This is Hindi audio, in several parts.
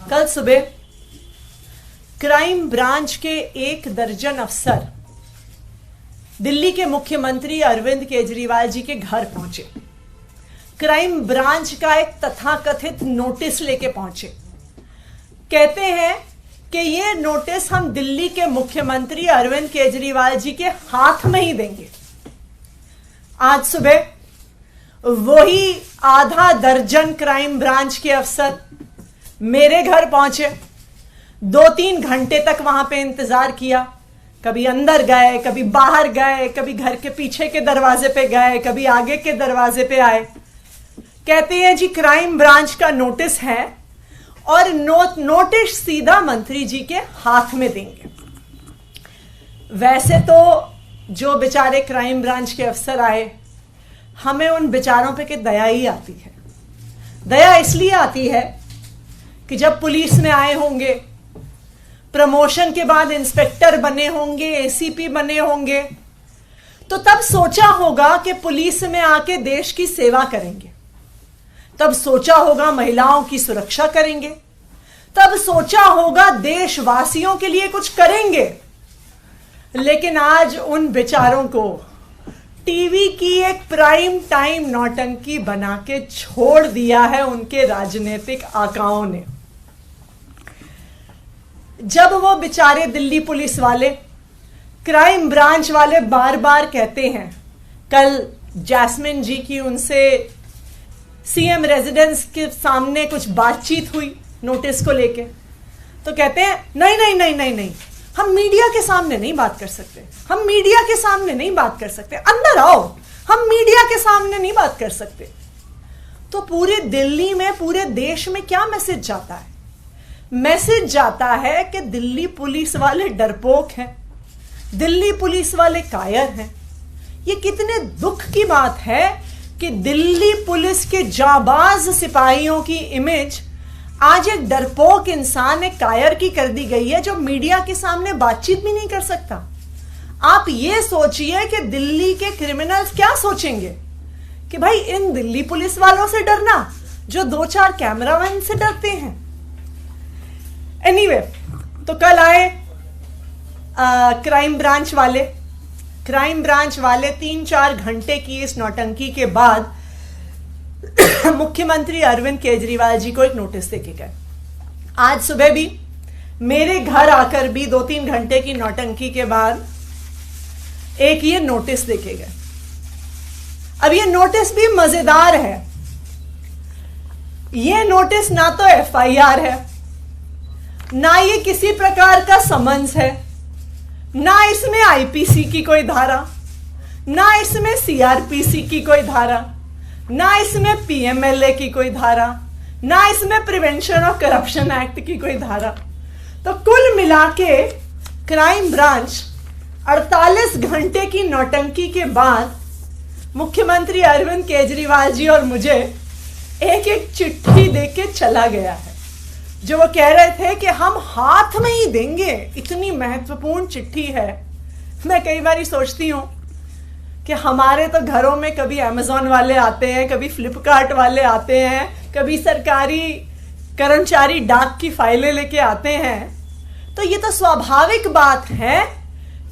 कल सुबह क्राइम ब्रांच के 1 दर्जन अफसर दिल्ली के मुख्यमंत्री अरविंद केजरीवाल जी के घर पहुंचे। क्राइम ब्रांच का एक तथाकथित नोटिस लेके पहुंचे। कहते हैं कि ये नोटिस हम दिल्ली के मुख्यमंत्री अरविंद केजरीवाल जी के हाथ में ही देंगे। आज सुबह वही आधा दर्जन क्राइम ब्रांच के अफसर मेरे घर पहुंचे। 2-3 घंटे तक वहां पे इंतजार किया। कभी अंदर गए, कभी बाहर गए, कभी घर के पीछे के दरवाजे पे गए, कभी आगे के दरवाजे पे आए। कहते हैं जी क्राइम ब्रांच का नोटिस है और नोटिस सीधा मंत्री जी के हाथ में देंगे। वैसे तो जो बेचारे क्राइम ब्रांच के अफसर आए, हमें उन बेचारों पे के दया ही आती है। दया इसलिए आती है कि जब पुलिस में आए होंगे, प्रमोशन के बाद इंस्पेक्टर बने होंगे, एसीपी बने होंगे, तो तब सोचा होगा कि पुलिस में आके देश की सेवा करेंगे। तब सोचा होगा महिलाओं की सुरक्षा करेंगे। तब सोचा होगा देशवासियों के लिए कुछ करेंगे। लेकिन आज उन बेचारों को टीवी की एक प्राइम टाइम नौटंकी बना के छोड़ दिया है उनके राजनीतिक आकाओं ने। जब वो बेचारे दिल्ली पुलिस वाले, क्राइम ब्रांच वाले बार बार कहते हैं, कल जैस्मिन जी की उनसे सीएम रेजिडेंस के सामने कुछ बातचीत हुई नोटिस को लेके, तो कहते हैं नहीं नहीं नहीं नहीं नहीं, हम मीडिया के सामने नहीं बात कर सकते, हम मीडिया के सामने नहीं बात कर सकते, अंदर आओ, हम मीडिया के सामने नहीं बात कर सकते। तो पूरे दिल्ली में, पूरे देश में क्या मैसेज जाता है? मैसेज जाता है कि दिल्ली पुलिस वाले डरपोक हैं, दिल्ली पुलिस वाले कायर हैं। ये कितने दुख की बात है कि दिल्ली पुलिस के जाबाज सिपाहियों की इमेज आज एक डरपोक इंसान, एक कायर की कर दी गई है, जो मीडिया के सामने बातचीत भी नहीं कर सकता। आप ये सोचिए कि दिल्ली के क्रिमिनल्स क्या सोचेंगे कि भाई इन दिल्ली पुलिस वालों से डरना जो 2-4 कैमरामैन से डरते हैं। एनीवे, तो कल आए क्राइम ब्रांच वाले 3-4 घंटे की इस नौटंकी के बाद मुख्यमंत्री अरविंद केजरीवाल जी को एक नोटिस देके गए। आज सुबह भी मेरे घर आकर भी 2-3 घंटे की नौटंकी के बाद एक ये नोटिस देके गए। अब ये नोटिस भी मजेदार है। ये नोटिस ना तो एफआईआर है, ना ये किसी प्रकार का समन्स है, ना इसमें आईपीसी की कोई धारा, ना इसमें सीआरपीसी की कोई धारा, ना इसमें पीएमएलए की कोई धारा, ना इसमें प्रिवेंशन ऑफ करप्शन एक्ट की कोई धारा। तो कुल मिला के क्राइम ब्रांच 48 घंटे की नौटंकी के बाद मुख्यमंत्री अरविंद केजरीवाल जी और मुझे एक एक चिट्ठी देके चला गया है, जो वो कह रहे थे कि हम हाथ में ही देंगे। इतनी महत्वपूर्ण चिट्ठी है। मैं कई बार सोचती हूं कि हमारे तो घरों में कभी अमेज़न वाले आते हैं, कभी फ्लिपकार्ट वाले आते हैं, कभी सरकारी कर्मचारी डाक की फाइलें लेके आते हैं। तो ये तो स्वाभाविक बात है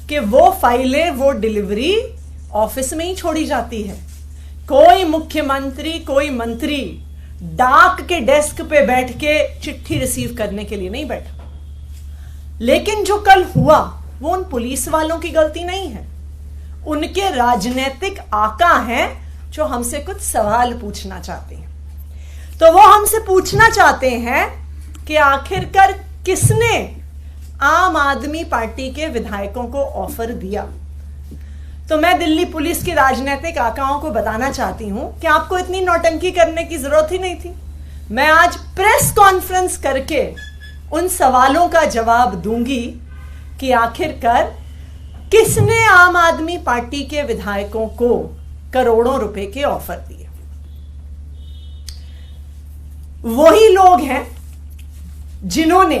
कि वो फाइलें, वो डिलीवरी ऑफिस में ही छोड़ी जाती है। कोई मुख्यमंत्री, कोई मंत्री डाक के डेस्क पे बैठ के चिट्ठी रिसीव करने के लिए नहीं बैठा। लेकिन जो कल हुआ वो उन पुलिस वालों की गलती नहीं है, उनके राजनीतिक आका हैं जो हमसे कुछ सवाल पूछना चाहते हैं। तो वो हमसे पूछना चाहते हैं कि आखिरकार किसने आम आदमी पार्टी के विधायकों को ऑफर दिया। तो मैं दिल्ली पुलिस के राजनीतिक आकाओं को बताना चाहती हूं कि आपको इतनी नौटंकी करने की जरूरत ही नहीं थी। मैं आज प्रेस कॉन्फ्रेंस करके उन सवालों का जवाब दूंगी कि आखिरकार किसने आम आदमी पार्टी के विधायकों को करोड़ों रुपए के ऑफर दिए। वही लोग हैं जिन्होंने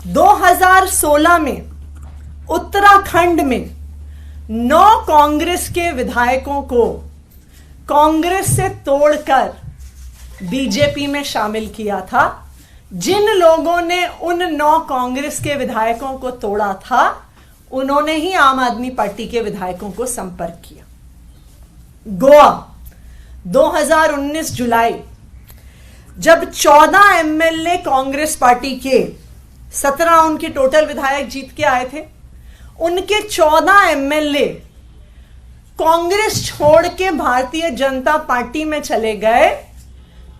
2016 में उत्तराखंड में 9 कांग्रेस के विधायकों को कांग्रेस से तोड़कर बीजेपी में शामिल किया था, जिन लोगों ने उन 9 कांग्रेस के विधायकों को तोड़ा था, उन्होंने ही आम आदमी पार्टी के विधायकों को संपर्क किया। गोवा 2019 जुलाई, जब 14 एमएलए कांग्रेस पार्टी के 17 उनके टोटल विधायक जीत के आए थे, उनके 14 एमएलए कांग्रेस छोड़ के भारतीय जनता पार्टी में चले गए।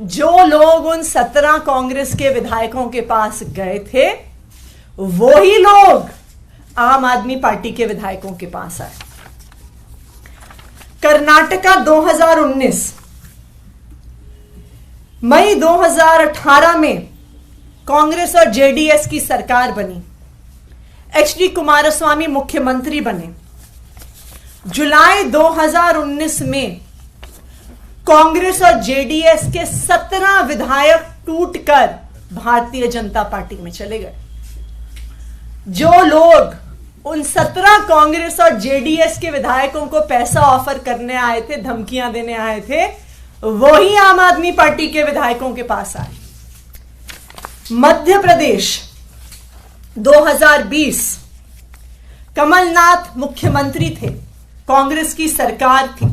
जो लोग उन 17 कांग्रेस के विधायकों के पास गए थे, वही लोग आम आदमी पार्टी के विधायकों के पास आए। कर्नाटका 2019, मई 2018 में कांग्रेस और जेडीएस की सरकार बनी। एचडी कुमारस्वामी मुख्यमंत्री बने। जुलाई 2019 में कांग्रेस और जेडीएस के 17 विधायक टूटकर भारतीय जनता पार्टी में चले गए। जो लोग उन 17 कांग्रेस और जेडीएस के विधायकों को पैसा ऑफर करने आए थे, धमकियां देने आए थे, वही आम आदमी पार्टी के विधायकों के पास आए। मध्य प्रदेश 2020, कमलनाथ मुख्यमंत्री थे, कांग्रेस की सरकार थी।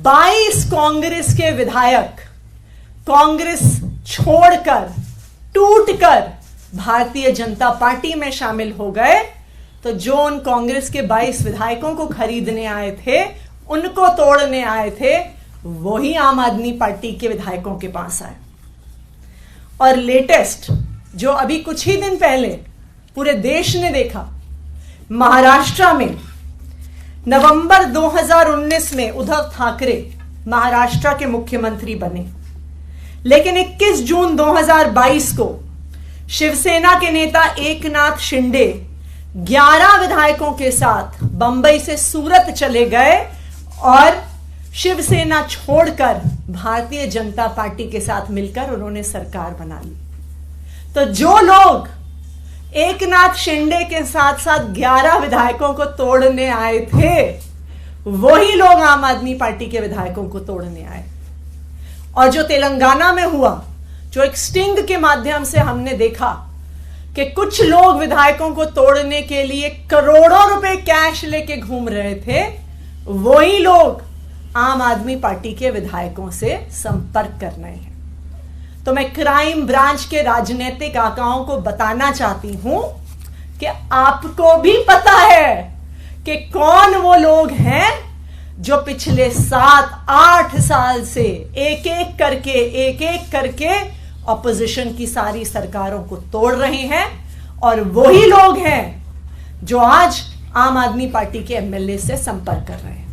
22 कांग्रेस के विधायक कांग्रेस छोड़कर, टूटकर भारतीय जनता पार्टी में शामिल हो गए। तो जो उन कांग्रेस के 22 विधायकों को खरीदने आए थे, उनको तोड़ने आए थे, वही आम आदमी पार्टी के विधायकों के पास आए। और लेटेस्ट, जो अभी कुछ ही दिन पहले पूरे देश ने देखा, महाराष्ट्र में नवंबर 2019 में उद्धव ठाकरे महाराष्ट्र के मुख्यमंत्री बने। लेकिन 21 जून 2022 को शिवसेना के नेता एकनाथ शिंदे 11 विधायकों के साथ बंबई से सूरत चले गए और शिवसेना छोड़कर भारतीय जनता पार्टी के साथ मिलकर उन्होंने सरकार बना ली। तो जो लोग एकनाथ शिंदे के साथ साथ 11 विधायकों को तोड़ने आए थे, वही लोग आम आदमी पार्टी के विधायकों को तोड़ने आए। और जो तेलंगाना में हुआ, जो एक स्टिंग के माध्यम से हमने देखा कि कुछ लोग विधायकों को तोड़ने के लिए करोड़ों रुपए कैश लेके घूम रहे थे, वही लोग आम आदमी पार्टी के विधायकों से संपर्क कर रहे हैं। तो मैं क्राइम ब्रांच के राजनीतिक आकाओं को बताना चाहती हूं कि आपको भी पता है कि कौन वो लोग हैं जो पिछले 7-8 साल से एक एक करके ऑपोजिशन की सारी सरकारों को तोड़ रहे हैं। और वही लोग हैं जो आज आम आदमी पार्टी के एमएलए से संपर्क कर रहे हैं।